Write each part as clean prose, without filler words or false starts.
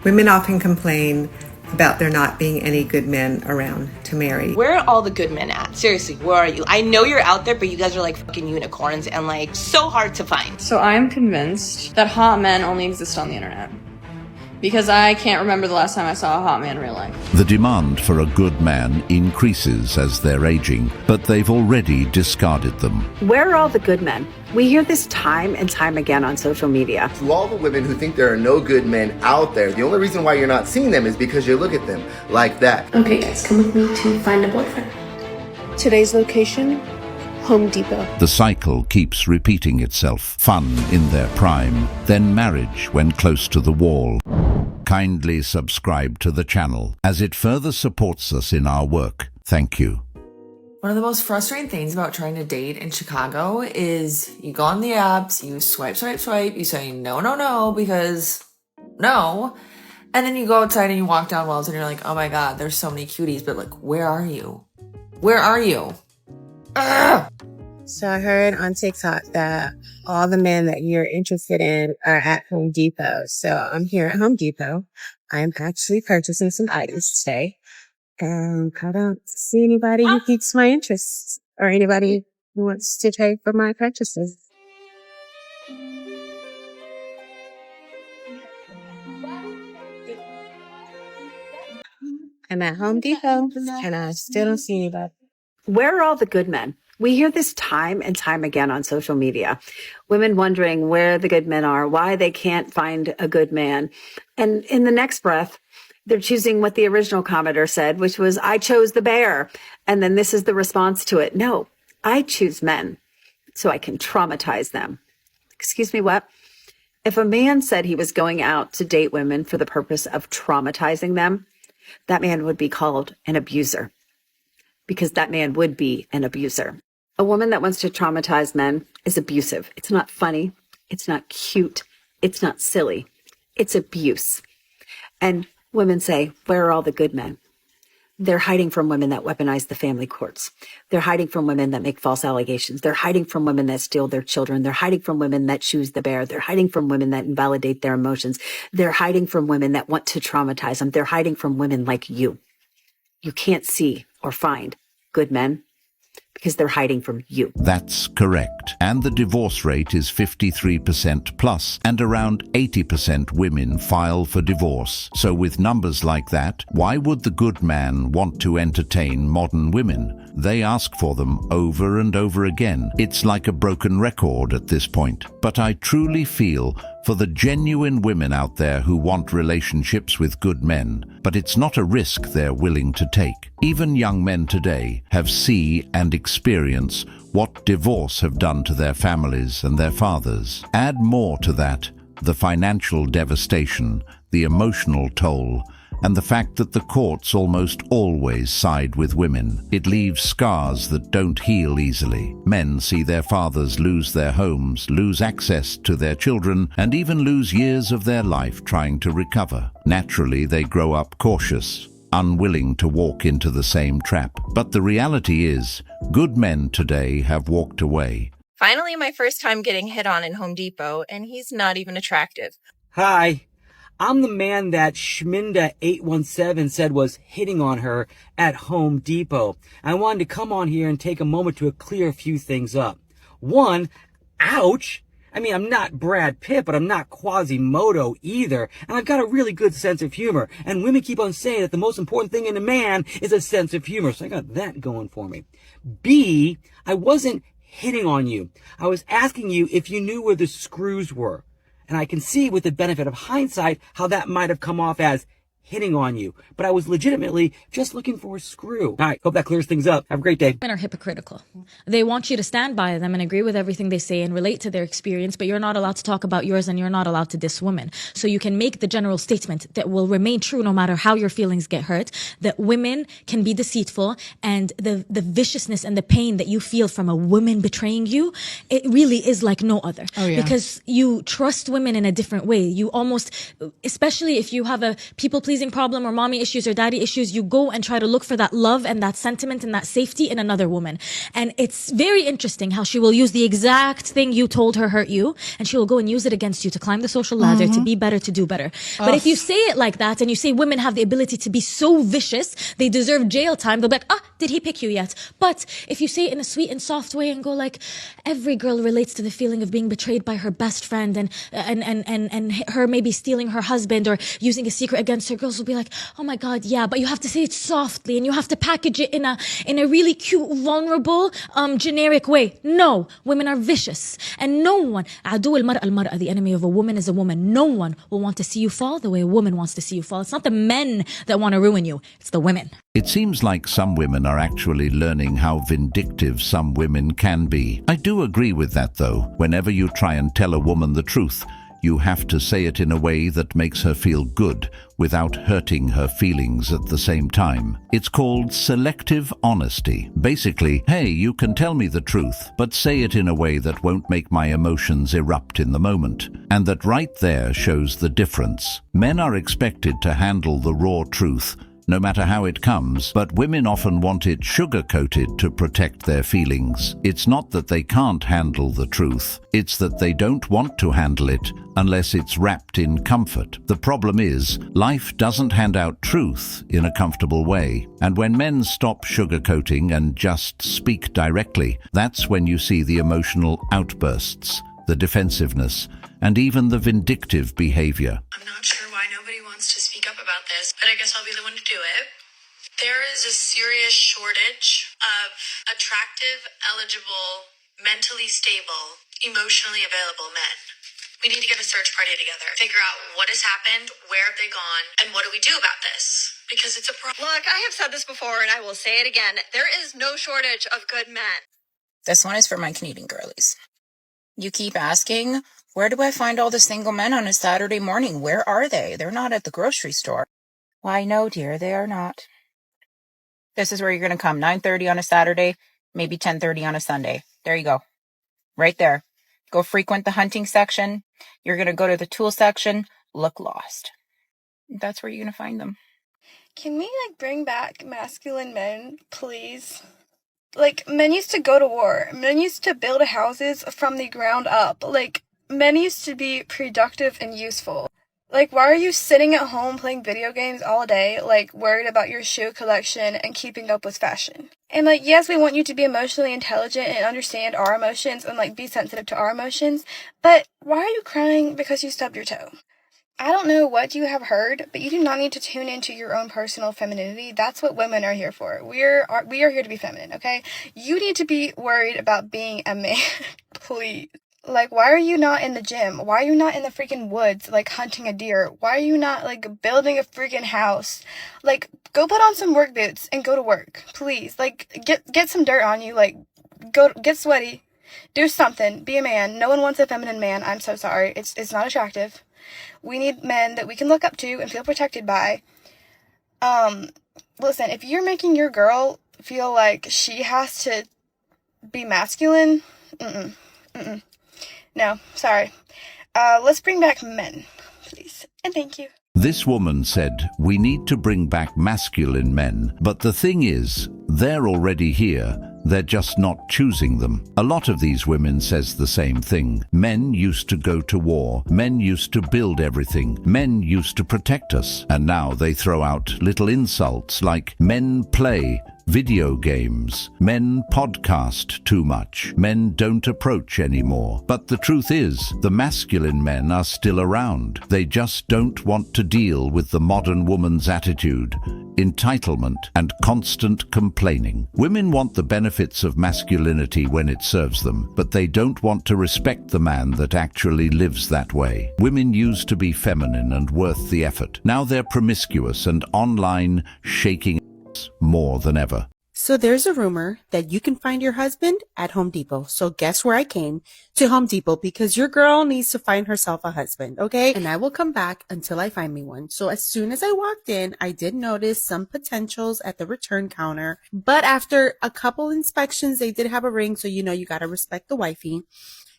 Women often complain about there not being any good men around to marry. Where are all the good men at? Seriously, where are you? I know you're out there, but you guys are like fucking unicorns and like so hard to find. So I'm convinced that hot men only exist on the internet. Because I can't remember the last time I saw a hot man in real life. The demand for a good man increases as they're aging, but they've already discarded them. Where are all the good men? We hear this time and time again on social media. To all the women who think there are no good men out there, the only reason why you're not seeing them is because you look at them like that. Okay guys, come with me to find a boyfriend. Today's location, Home Depot. The cycle keeps repeating itself. Fun in their prime, then marriage when close to the wall. Kindly subscribe to the channel as it further supports us in our work. Thank you. One of the most frustrating things about trying to date in Chicago is you go on the apps, you swipe, you say no, because no. And then you go outside and you walk down Wells and you're like, oh my God, there's so many cuties, but like, where are you? Where are you? Ugh! So I heard on TikTok that all the men that you're interested in are at Home Depot. So I'm here at Home Depot. I'm actually purchasing some items today. I don't see anybody who piques my interest or anybody who wants to trade for my purchases. I'm at Home Depot and I still don't see anybody. Where are all the good men? We hear this time and time again on social media. Women wondering where the good men are, why they can't find a good man. And in the next breath, they're choosing what the original commenter said, which was, I chose the bear. And then this is the response to it. No, I choose men so I can traumatize them. Excuse me, what? If a man said he was going out to date women for the purpose of traumatizing them, that man would be called an abuser. Because that man would be an abuser. A woman that wants to traumatize men is abusive. It's not funny. It's not cute. It's not silly. It's abuse. And women say, where are all the good men? They're hiding from women that weaponize the family courts. They're hiding from women that make false allegations. They're hiding from women that steal their children. They're hiding from women that choose the bear. They're hiding from women that invalidate their emotions. They're hiding from women that want to traumatize them. They're hiding from women like you. You can't see or find good men because they're hiding from you. That's correct. And the divorce rate is 53% plus, and around 80% women file for divorce. So with numbers like that, why would the good man want to entertain modern women? They ask for them over and over again. It's like a broken record at this point. But I truly feel for the genuine women out there who want relationships with good men, but it's not a risk they're willing to take. Even young men today have seen and experience what divorce have done to their families and their fathers. Add more to that, the financial devastation, the emotional toll, and the fact that the courts almost always side with women. It leaves scars that don't heal easily. Men see their fathers lose their homes, lose access to their children, and even lose years of their life trying to recover. Naturally, they grow up cautious, unwilling to walk into the same trap. But the reality is, good men today have walked away. Finally, my first time getting hit on in Home Depot, and he's not even attractive. Hi. I'm the man that Schminda817 said was hitting on her at Home Depot. I wanted to come on here and take a moment to clear a few things up. One, ouch. I mean, I'm not Brad Pitt, but I'm not Quasimodo either. And I've got a really good sense of humor. And women keep on saying that the most important thing in a man is a sense of humor. So I got that going for me. B, I wasn't hitting on you. I was asking you if you knew where the screws were. And I can see with the benefit of hindsight how that might have come off as hitting on you. But I was legitimately just looking for a screw. All right, hope that clears things up. Have a great day. Men are hypocritical. They want you to stand by them and agree with everything they say and relate to their experience, but you're not allowed to talk about yours and you're not allowed to diss women. So you can make the general statement that will remain true no matter how your feelings get hurt, that women can be deceitful, and the viciousness and the pain that you feel from a woman betraying you, it really is like no other. Oh, yeah. Because you trust women in a different way. You almost, especially if you have a people pleasing pleasing problem or mommy issues or daddy issues, you go and try to look for that love and that sentiment and that safety in another woman. And it's very interesting how she will use the exact thing you told her hurt you, and she will go and use it against you to climb the social ladder, to be better, to do better. But if you say it like that and you say women have the ability to be so vicious, they deserve jail time, they'll be like, did he pick you yet? But if you say it in a sweet and soft way and go like, every girl relates to the feeling of being betrayed by her best friend and her maybe stealing her husband or using a secret against her, girls will be like, oh my God, yeah, but you have to say it softly and you have to package it in a really cute, vulnerable, generic way. No, women are vicious, and no one, عدو المرأة, the enemy of a woman is a woman. No one will want to see you fall the way a woman wants to see you fall. It's not the men that want to ruin you, it's the women. It seems like some women are actually learning how vindictive some women can be. I do agree with that though. Whenever you try and tell a woman the truth, you have to say it in a way that makes her feel good without hurting her feelings at the same time. It's called selective honesty. Basically, hey, you can tell me the truth, but say it in a way that won't make my emotions erupt in the moment. And that right there shows the difference. Men are expected to handle the raw truth, no matter how it comes, but women often want it sugar-coated to protect their feelings. It's not that they can't handle the truth, it's that they don't want to handle it unless it's wrapped in comfort. The problem is, life doesn't hand out truth in a comfortable way. And when men stop sugar-coating and just speak directly, that's when you see the emotional outbursts, the defensiveness, and even the vindictive behavior. I'm not sure why nobody wants to speak up about this, but I guess I'll be the one to do it. There is a serious shortage of attractive, eligible, mentally stable, emotionally available men. We need to get a search party together, figure out what has happened, where have they gone, and what do we do about this? Because it's a problem. Look, I have said this before and I will say it again. There is no shortage of good men. This one is for my Canadian girlies. You keep asking, where do I find all the single men on a Saturday morning? Where are they? They're not at the grocery store. Why, no, dear, they are not. This is where you're going to come, 9:30 on a Saturday, maybe 10:30 on a Sunday. There you go. Right there. Go frequent the hunting section. You're going to go to the tool section. Look lost. That's where you're going to find them. Can we, bring back masculine men, please? Men used to go to war. Men used to build houses from the ground up. Men used to be productive and useful. Why are you sitting at home playing video games all day, worried about your shoe collection and keeping up with fashion? And, yes, we want you to be emotionally intelligent and understand our emotions and, be sensitive to our emotions, but why are you crying because you stubbed your toe? I don't know what you have heard, but you do not need to tune into your own personal femininity. That's what women are here for. We are here to be feminine, okay? You need to be worried about being a man, please. Why are you not in the gym? Why are you not in the freaking woods, hunting a deer? Why are you not, building a freaking house? Go put on some work boots and go to work, please. Get some dirt on you, go get sweaty. Do something. Be a man. No one wants a feminine man. I'm so sorry. It's not attractive. We need men that we can look up to and feel protected by. Listen, if you're making your girl feel like she has to be masculine, no, sorry. Let's bring back men, please. And thank you. This woman said, we need to bring back masculine men, but the thing is, they're already here. They're just not choosing them. A lot of these women says the same thing. Men used to go to war. Men used to build everything. Men used to protect us. And now they throw out little insults like men play video games, men podcast too much, men don't approach anymore. But the truth is, the masculine men are still around. They just don't want to deal with the modern woman's attitude, entitlement, and constant complaining. Women want the benefits of masculinity when it serves them, but they don't want to respect the man that actually lives that way. Women used to be feminine and worth the effort. Now they're promiscuous and online shaking more than ever. So there's a rumor that you can find your husband at Home Depot. So guess where I came? To Home Depot, because your girl needs to find herself a husband, okay? And I will come back until I find me one. So as soon as I walked in, I did notice some potentials at the return counter. But after a couple inspections, they did have a ring. So, you gotta respect the wifey.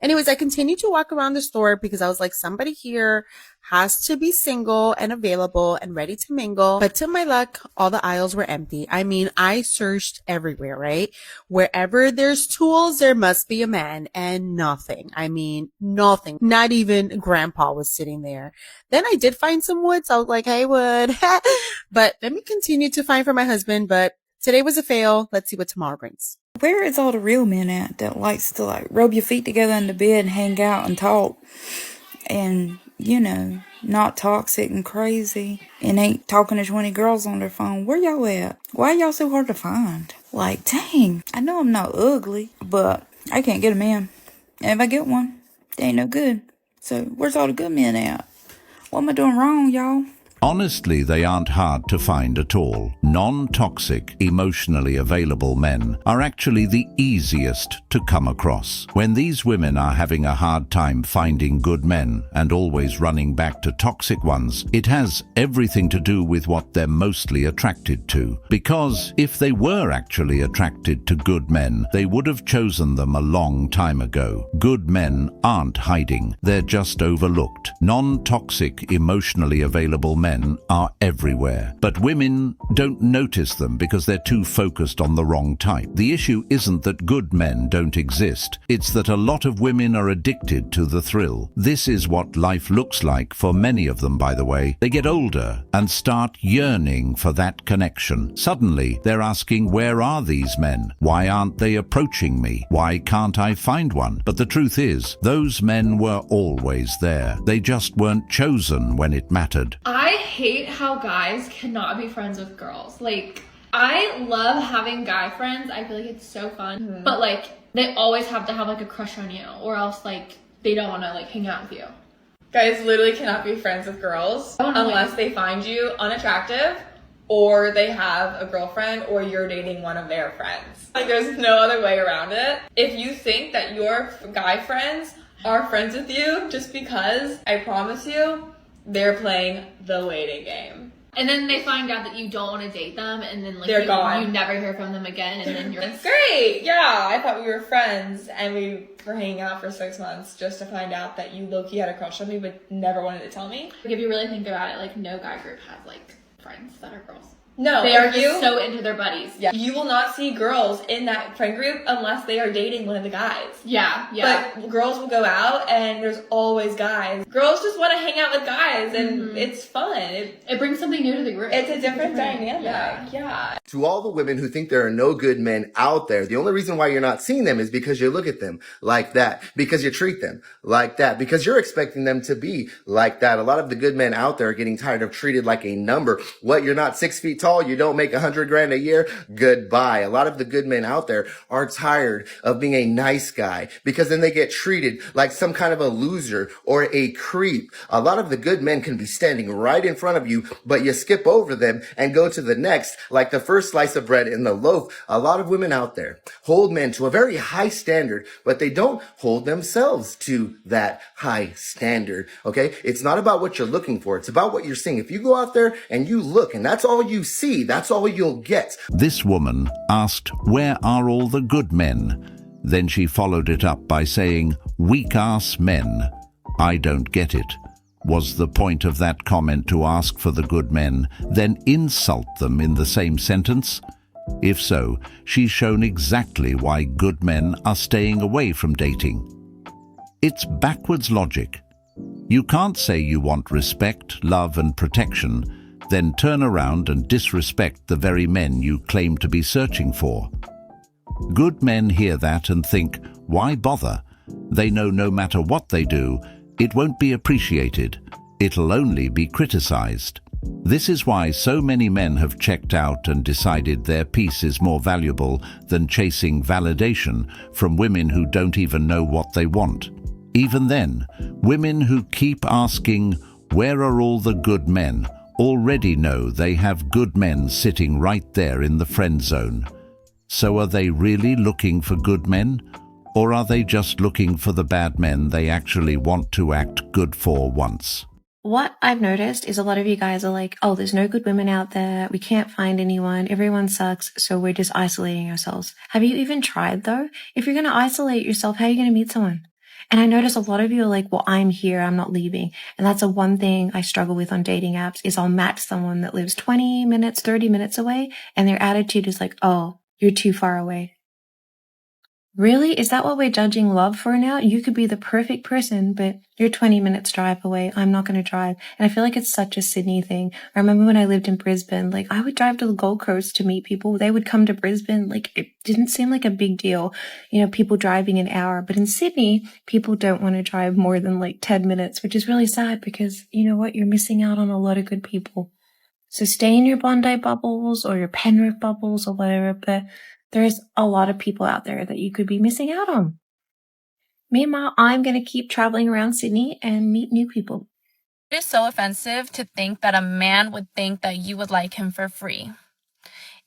Anyways, I continued to walk around the store because I was like, somebody here has to be single and available and ready to mingle. But to my luck, all the aisles were empty. I mean, I searched everywhere, right? Wherever there's tools, there must be a man, and nothing. I mean, nothing. Not even grandpa was sitting there. Then I did find some wood. So I was like, hey, wood. But let me continue to find for my husband. But today was a fail. Let's see what tomorrow brings. Where is all the real men at that likes to like rub your feet together in the bed and hang out and talk and, not toxic and crazy and ain't talking to 20 girls on their phone? Where y'all at? Why y'all so hard to find? Like, dang, I know I'm not ugly, but I can't get a man. And if I get one, they ain't no good. So where's all the good men at? What am I doing wrong, y'all? Honestly, they aren't hard to find at all. Non-toxic, emotionally available men are actually the easiest to come across. When these women are having a hard time finding good men and always running back to toxic ones, it has everything to do with what they're mostly attracted to. Because if they were actually attracted to good men, they would have chosen them a long time ago. Good men aren't hiding, they're just overlooked. Non-toxic, emotionally available men are everywhere, but women don't notice them because they're too focused on the wrong type. The issue isn't that good men don't exist, it's that a lot of women are addicted to the thrill. This is what life looks like for many of them, by the way. They get older and start yearning for that connection. Suddenly, they're asking, where are these men? Why aren't they approaching me? Why can't I find one? But the truth is, those men were always there. They just weren't chosen when it mattered. I hate how guys cannot be friends with girls. Like, I love having guy friends. I feel like it's so fun. But like, they always have to have like a crush on you, or else like they don't want to like hang out with you. Guys literally cannot be friends with girls unless they find you unattractive, or they have a girlfriend, or you're dating one of their friends. Like, there's no other way around it. If you think that your guy friends are friends with you just because, I promise you, they're playing the waiting game. And then they find out that you don't want to date them, and then like They're gone. You never hear from them again, and then you're It's great. Yeah, I thought we were friends and we were hanging out for 6 months just to find out that you low-key had a crush on me but never wanted to tell me. If you really think about it, like no guy group has like friends that are girls. No, they are just so into their buddies. Yeah, you will not see girls in that friend group unless they are dating one of the guys. Yeah. But girls will go out and there's always guys. Girls just want to hang out with guys and it's fun. It brings something new to the group. It's a different dynamic. Yeah. To all the women who think there are no good men out there, the only reason why you're not seeing them is because you look at them like that, because you treat them like that, because you're expecting them to be like that. A lot of the good men out there are getting tired of treated like a number. What, you're not 6 feet tall? You don't make $100,000 a year? Goodbye. A lot of the good men out there are tired of being a nice guy because then they get treated like some kind of a loser or a creep. A lot of the good men can be standing right in front of you, but you skip over them and go to the next, like the first slice of bread in the loaf. A lot of women out there hold men to a very high standard, but they don't hold themselves to that high standard. Okay? It's not about what you're looking for. It's about what you're seeing. If you go out there and you look and that's all you see, that's all you'll get. This woman asked, where are all the good men? Then she followed it up by saying, weak-ass men. I don't get it. Was the point of that comment to ask for the good men, then insult them in the same sentence? If so, she's shown exactly why good men are staying away from dating. It's backwards logic. You can't say you want respect, love, and protection, then turn around and disrespect the very men you claim to be searching for. Good men hear that and think, why bother? They know no matter what they do, it won't be appreciated. It'll only be criticized. This is why so many men have checked out and decided their peace is more valuable than chasing validation from women who don't even know what they want. Even then, women who keep asking, where are all the good men, already know they have good men sitting right there in the friend zone. So are they really looking for good men? Or are they just looking for the bad men they actually want to act good for once? What I've noticed is a lot of you guys are like, oh, there's no good women out there. We can't find anyone. Everyone sucks. So we're just isolating ourselves. Have you even tried though? If you're going to isolate yourself, how are you going to meet someone? And I notice a lot of you are like, well, I'm here, I'm not leaving. And that's the one thing I struggle with on dating apps is I'll match someone that lives 20 minutes, 30 minutes away, and their attitude is like, oh, you're too far away. Really? Is that what we're judging love for now? You could be the perfect person, but you're 20 minutes drive away. I'm not going to drive. And I feel like it's such a Sydney thing. I remember when I lived in Brisbane, like I would drive to the Gold Coast to meet people. They would come to Brisbane. Like it didn't seem like a big deal, you know, people driving an hour. But in Sydney, people don't want to drive more than like 10 minutes, which is really sad because you know what? You're missing out on a lot of good people. So stay in your Bondi bubbles or your Penrith bubbles or whatever, but there's a lot of people out there that you could be missing out on. Meanwhile, I'm going to keep traveling around Sydney and meet new people. It is so offensive to think that a man would think that you would like him for free.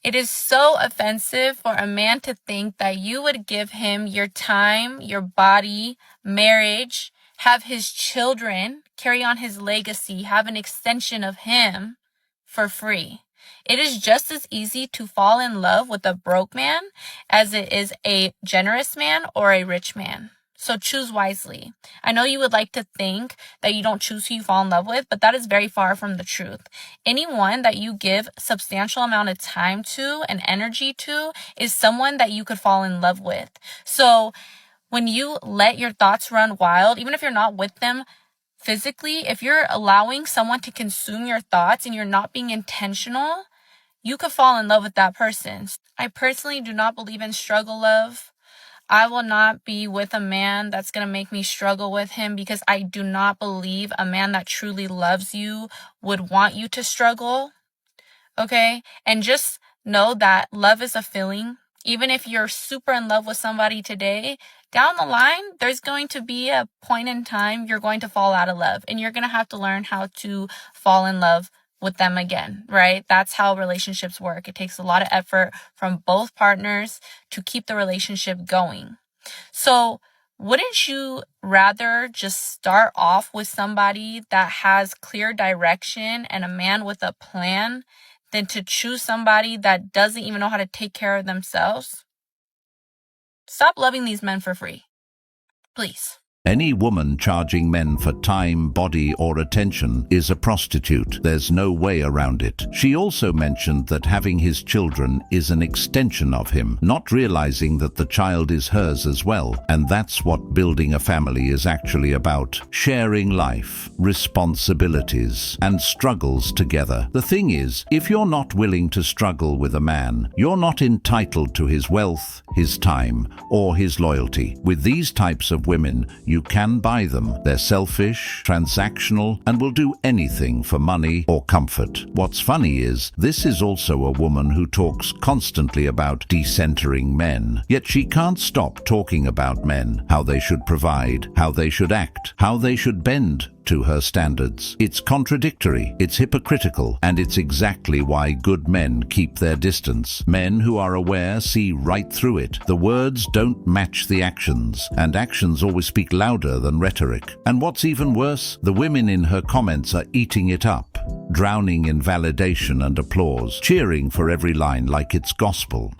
It is so offensive for a man to think that you would give him your time, your body, marriage, have his children, carry on his legacy, have an extension of him for free. It is just as easy to fall in love with a broke man as it is a generous man or a rich man. So choose wisely. I know you would like to think that you don't choose who you fall in love with, but that is very far from the truth. Anyone that you give substantial amount of time to and energy to is someone that you could fall in love with. So when you let your thoughts run wild, even if you're not with them physically, if you're allowing someone to consume your thoughts and you're not being intentional, you could fall in love with that person. I personally do not believe in struggle love. I will not be with a man that's going to make me struggle with him because I do not believe a man that truly loves you would want you to struggle. Okay? And just know that love is a feeling. Even if you're super in love with somebody today, down the line, there's going to be a point in time you're going to fall out of love. And you're going to have to learn how to fall in love with them again, right? That's how relationships work. It takes a lot of effort from both partners to keep the relationship going. So wouldn't you rather just start off with somebody that has clear direction and a man with a plan than to choose somebody that doesn't even know how to take care of themselves? Stop loving these men for free. Please. Any woman charging men for time, body, or attention is a prostitute. There's no way around it. She also mentioned that having his children is an extension of him, not realizing that the child is hers as well. And that's what building a family is actually about. Sharing life, responsibilities, and struggles together. The thing is, if you're not willing to struggle with a man, you're not entitled to his wealth, his time, or his loyalty. With these types of women, you can buy them. They're selfish, transactional, and will do anything for money or comfort. What's funny is, this is also a woman who talks constantly about decentering men, yet she can't stop talking about men, how they should provide, how they should act, how they should bend to her standards. It's contradictory, it's hypocritical, and it's exactly why good men keep their distance. Men who are aware see right through it. The words don't match the actions, and actions always speak louder than rhetoric. And what's even worse, the women in her comments are eating it up, drowning in validation and applause, cheering for every line like it's gospel.